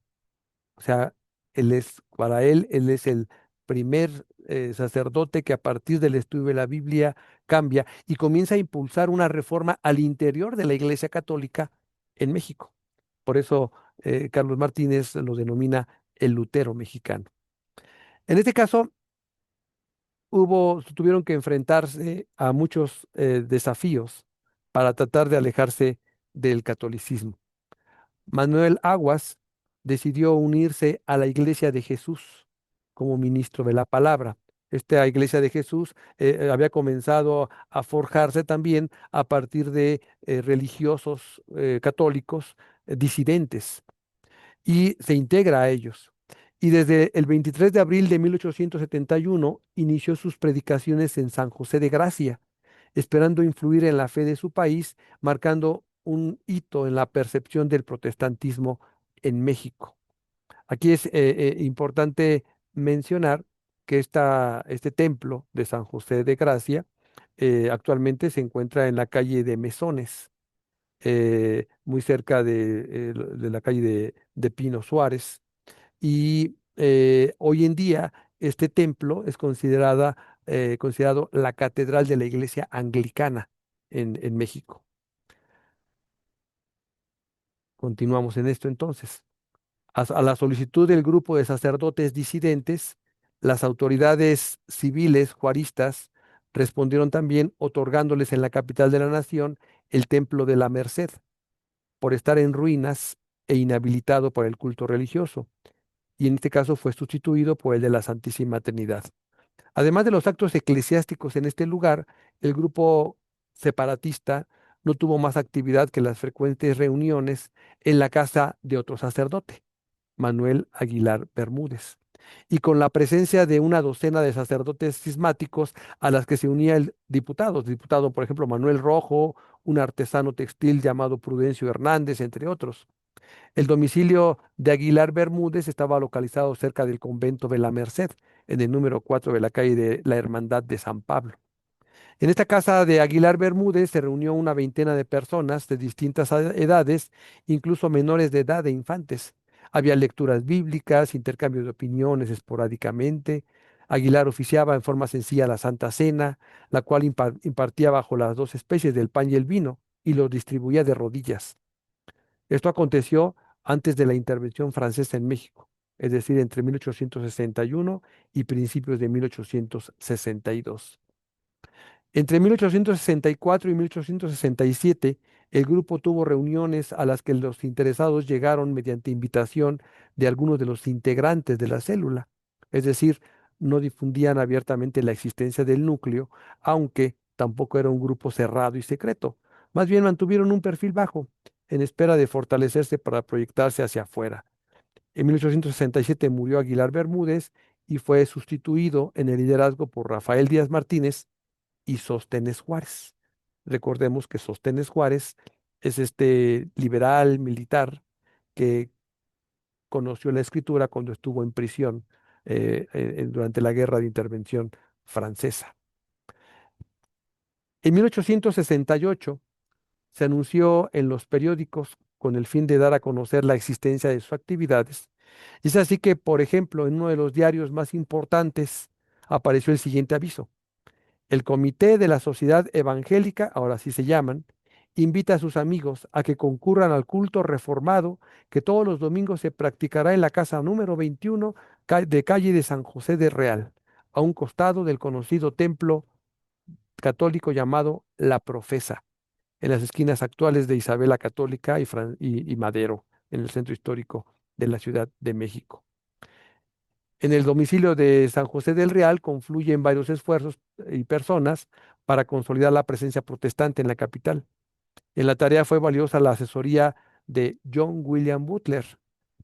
S1: O sea, para él es el primer sacerdote que a partir del estudio de la Biblia cambia y comienza a impulsar una reforma al interior de la Iglesia Católica en México. Por eso Carlos Martínez lo denomina el Lutero mexicano. En este caso, tuvieron que enfrentarse a muchos desafíos para tratar de alejarse del catolicismo. Manuel Aguas decidió unirse a la Iglesia de Jesús como ministro de la palabra. Esta Iglesia de Jesús había comenzado a forjarse también a partir de religiosos católicos disidentes y se integra a ellos. Y desde el 23 de abril de 1871 inició sus predicaciones en San José de Gracia, esperando influir en la fe de su país, marcando un hito en la percepción del protestantismo en México. Aquí es importante mencionar que este templo de San José de Gracia actualmente se encuentra en la calle de Mesones, muy cerca de la calle de Pino Suárez. Y hoy en día este templo es considerado la catedral de la Iglesia Anglicana en México. Continuamos en esto entonces. A la solicitud del grupo de sacerdotes disidentes, las autoridades civiles juaristas Respondieron también otorgándoles en la capital de la nación el Templo de la Merced, por estar en ruinas e inhabilitado por el culto religioso, y en este caso fue sustituido por el de la Santísima Trinidad. Además de los actos eclesiásticos en este lugar, el grupo separatista no tuvo más actividad que las frecuentes reuniones en la casa de otro sacerdote, Manuel Aguilar Bermúdez, y con la presencia de una docena de sacerdotes cismáticos a las que se unía el diputado, por ejemplo, Manuel Rojo, un artesano textil llamado Prudencio Hernández, entre otros. El domicilio de Aguilar Bermúdez estaba localizado cerca del convento de la Merced, en el número 4 de la calle de la Hermandad de San Pablo. En esta casa de Aguilar Bermúdez se reunió una veintena de personas de distintas edades, incluso menores de edad e infantes. Había lecturas bíblicas, intercambios de opiniones esporádicamente. Aguilar oficiaba en forma sencilla la Santa Cena, la cual impartía bajo las dos especies del pan y el vino, y lo distribuía de rodillas. Esto aconteció antes de la intervención francesa en México, es decir, entre 1861 y principios de 1862. Entre 1864 y 1867, el grupo tuvo reuniones a las que los interesados llegaron mediante invitación de algunos de los integrantes de la célula, es decir, no difundían abiertamente la existencia del núcleo, aunque tampoco era un grupo cerrado y secreto. Más bien mantuvieron un perfil bajo, en espera de fortalecerse para proyectarse hacia afuera. En 1867 murió Aguilar Bermúdez y fue sustituido en el liderazgo por Rafael Díaz Martínez y Sóstenes Juárez. Recordemos que Sóstenes Juárez es este liberal militar que conoció la escritura cuando estuvo en prisión durante la Guerra de Intervención Francesa. En 1868 se anunció en los periódicos con el fin de dar a conocer la existencia de sus actividades. Es así que, por ejemplo, en uno de los diarios más importantes apareció el siguiente aviso. El Comité de la Sociedad Evangélica, ahora sí se llaman, invita a sus amigos a que concurran al culto reformado que todos los domingos se practicará en la casa número 21 de calle de San José de Real, a un costado del conocido templo católico llamado La Profesa, en las esquinas actuales de Isabel la Católica y Madero, en el centro histórico de la Ciudad de México. En el domicilio de San José del Real confluyen varios esfuerzos y personas para consolidar la presencia protestante en la capital. En la tarea fue valiosa la asesoría de John William Butler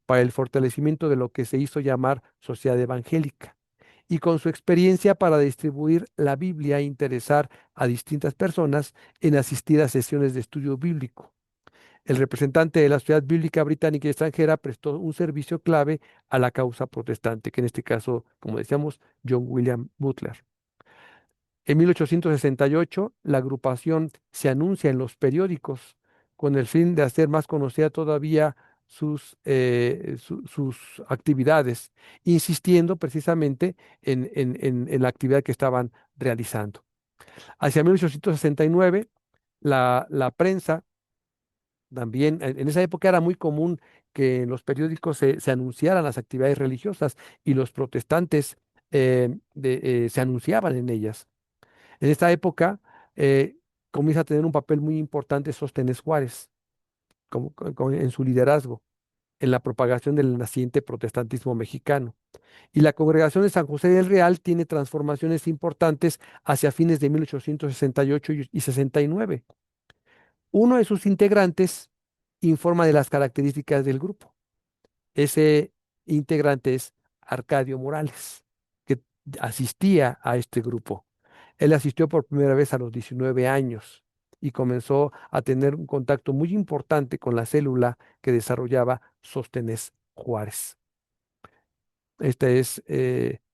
S1: para el fortalecimiento de lo que se hizo llamar Sociedad Evangélica, y con su experiencia para distribuir la Biblia e interesar a distintas personas en asistir a sesiones de estudio bíblico. El representante de la Sociedad Bíblica Británica y extranjera prestó un servicio clave a la causa protestante, que en este caso, como decíamos, John William Butler. En 1868, la agrupación se anuncia en los periódicos con el fin de hacer más conocida todavía sus actividades, insistiendo precisamente en la actividad que estaban realizando. Hacia 1869, la prensa también, en esa época era muy común que en los periódicos se anunciaran las actividades religiosas y los protestantes se anunciaban en ellas. En esta época eh, comienza a tener un papel muy importante Sóstenes Juárez en su liderazgo en la propagación del naciente protestantismo mexicano. Y la congregación de San José del Real tiene transformaciones importantes hacia fines de 1868 y 69. Uno de sus integrantes informa de las características del grupo. Ese integrante es Arcadio Morales, que asistía a este grupo. Él asistió por primera vez a los 19 años y comenzó a tener un contacto muy importante con la célula que desarrollaba Sóstenes Juárez. Este es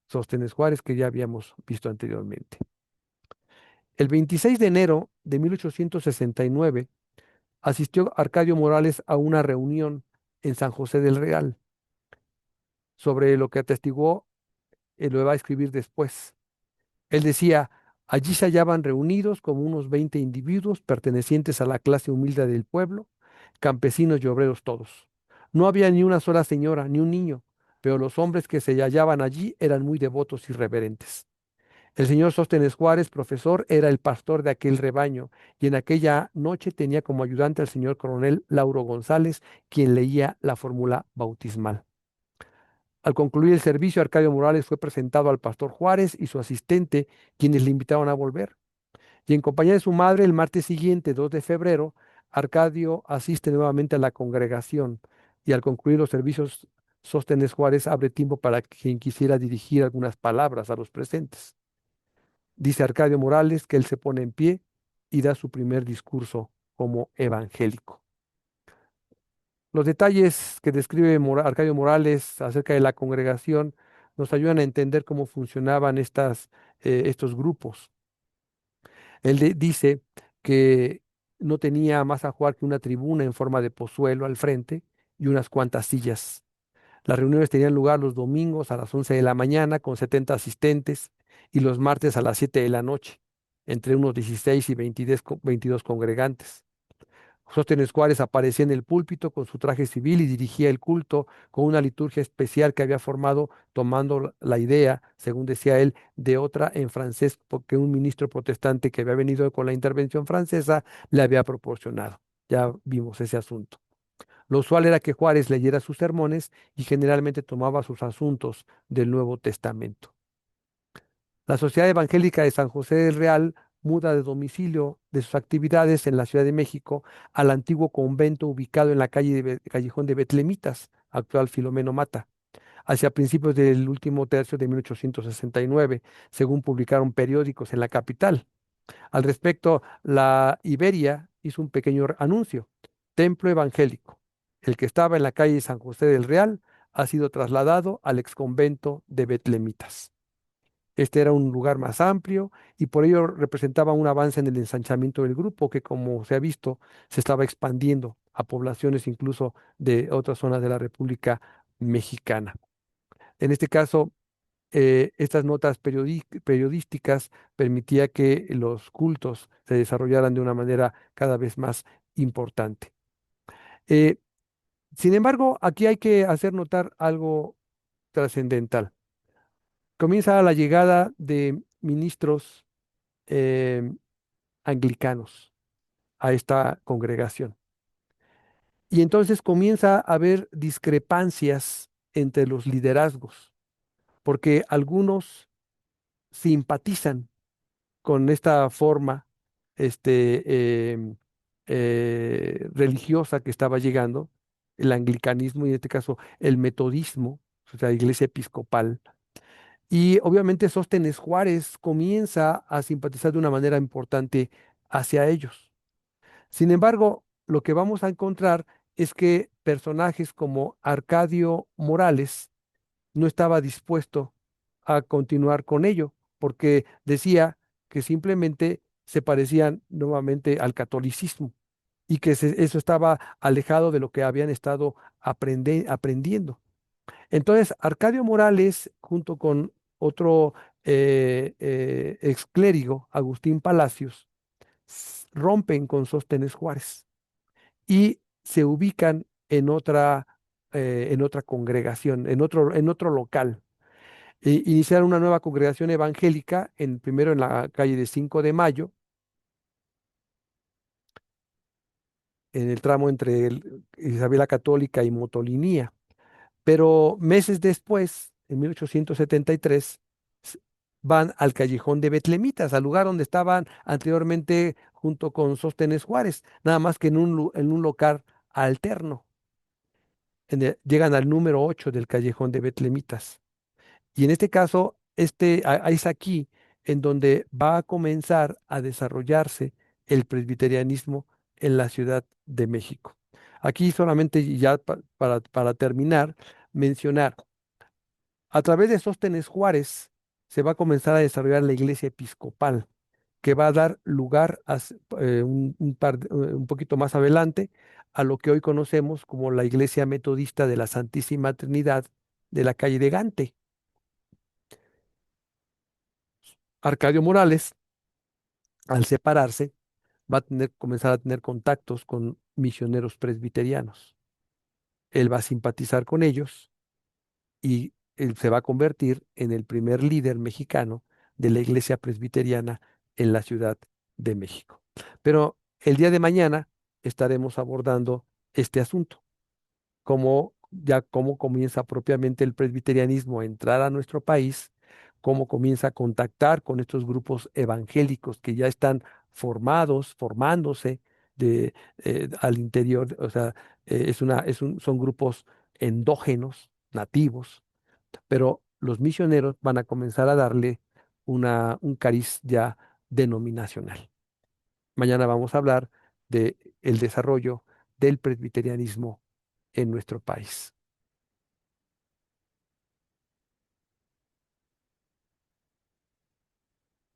S1: Sóstenes Juárez que ya habíamos visto anteriormente. El 26 de enero de 1869 asistió Arcadio Morales a una reunión en San José del Real sobre lo que atestiguó, lo va a escribir después. Él decía, allí se hallaban reunidos como unos 20 individuos pertenecientes a la clase humilde del pueblo, campesinos y obreros todos. No había ni una sola señora, ni un niño, pero los hombres que se hallaban allí eran muy devotos y reverentes. El señor Sóstenes Juárez, profesor, era el pastor de aquel rebaño y en aquella noche tenía como ayudante al señor coronel Lauro González, quien leía la fórmula bautismal. Al concluir el servicio, Arcadio Morales fue presentado al pastor Juárez y su asistente, quienes le invitaron a volver. Y en compañía de su madre, el martes siguiente, 2 de febrero, Arcadio asiste nuevamente a la congregación y al concluir los servicios, Sóstenes Juárez abre tiempo para quien quisiera dirigir algunas palabras a los presentes. Dice Arcadio Morales que él se pone en pie y da su primer discurso como evangélico. Los detalles que describe Arcadio Morales acerca de la congregación nos ayudan a entender cómo funcionaban estos grupos. Él dice que no tenía más ajuar que una tribuna en forma de pozuelo al frente y unas cuantas sillas. Las reuniones tenían lugar los domingos a las 11 de la mañana con 70 asistentes y los martes a las 7 de la noche, entre unos 16 y 22 congregantes. Sóstenes Juárez aparecía en el púlpito con su traje civil y dirigía el culto con una liturgia especial que había formado tomando la idea, según decía él, de otra en francés, porque un ministro protestante que había venido con la intervención francesa le había proporcionado. Ya vimos ese asunto. Lo usual era que Juárez leyera sus sermones y generalmente tomaba sus asuntos del Nuevo Testamento. La Sociedad Evangélica de San José del Real muda de domicilio de sus actividades en la Ciudad de México al antiguo convento ubicado en la calle Callejón de Betlemitas, actual Filomeno Mata, hacia principios del último tercio de 1869, según publicaron periódicos en la capital. Al respecto, la Iberia hizo un pequeño anuncio: Templo Evangélico. El que estaba en la calle San José del Real ha sido trasladado al exconvento de Betlemitas. Este era un lugar más amplio y por ello representaba un avance en el ensanchamiento del grupo que, como se ha visto, se estaba expandiendo a poblaciones incluso de otras zonas de la República Mexicana. En este caso, estas notas periodísticas permitía que los cultos se desarrollaran de una manera cada vez más importante. Eh, Sin embargo, aquí hay que hacer notar algo trascendental. Comienza la llegada de ministros eh, anglicanos a esta congregación. Y entonces comienza a haber discrepancias entre los liderazgos, porque algunos simpatizan con esta forma este, religiosa que estaba llegando, el anglicanismo y en este caso el metodismo, o sea, la iglesia episcopal. Y obviamente Sóstenes Juárez comienza a simpatizar de una manera importante hacia ellos. Sin embargo, lo que vamos a encontrar es que personajes como Arcadio Morales no estaba dispuesto a continuar con ello, porque decía que simplemente se parecían nuevamente al catolicismo y que eso estaba alejado de lo que habían estado aprendiendo. Entonces, Arcadio Morales, junto con otro ex clérigo, Agustín Palacios, rompen con Sóstenes Juárez y se ubican en otra congregación, en otro local. Iniciaron una nueva congregación evangélica, primero en la calle de 5 de Mayo, en el tramo entre Isabela Católica y Motolinía. Pero meses después, en 1873, s- van al callejón de Betlemitas, al lugar donde estaban anteriormente junto con Sóstenes Juárez, nada más que en un local alterno. Llegan al número 8 del callejón de Betlemitas. Y en este caso, es aquí en donde va a comenzar a desarrollarse el presbiterianismo en la Ciudad de México. Aquí solamente ya para terminar, mencionar, a través de Sóstenes Juárez se va a comenzar a desarrollar la iglesia episcopal, que va a dar lugar un poquito más adelante a lo que hoy conocemos como la iglesia metodista de la Santísima Trinidad de la calle de Gante. Arcadio Morales, al separarse, va a comenzar a tener contactos con misioneros presbiterianos. Él va a simpatizar con ellos y él se va a convertir en el primer líder mexicano de la Iglesia Presbiteriana en la Ciudad de México. Pero el día de mañana estaremos abordando este asunto, cómo comienza propiamente el presbiterianismo a entrar a nuestro país, cómo comienza a contactar con estos grupos evangélicos que ya están formándose al interior, o sea, son grupos endógenos, nativos, pero los misioneros van a comenzar a darle un cariz ya denominacional. Mañana vamos a hablar de el desarrollo del presbiterianismo en nuestro país.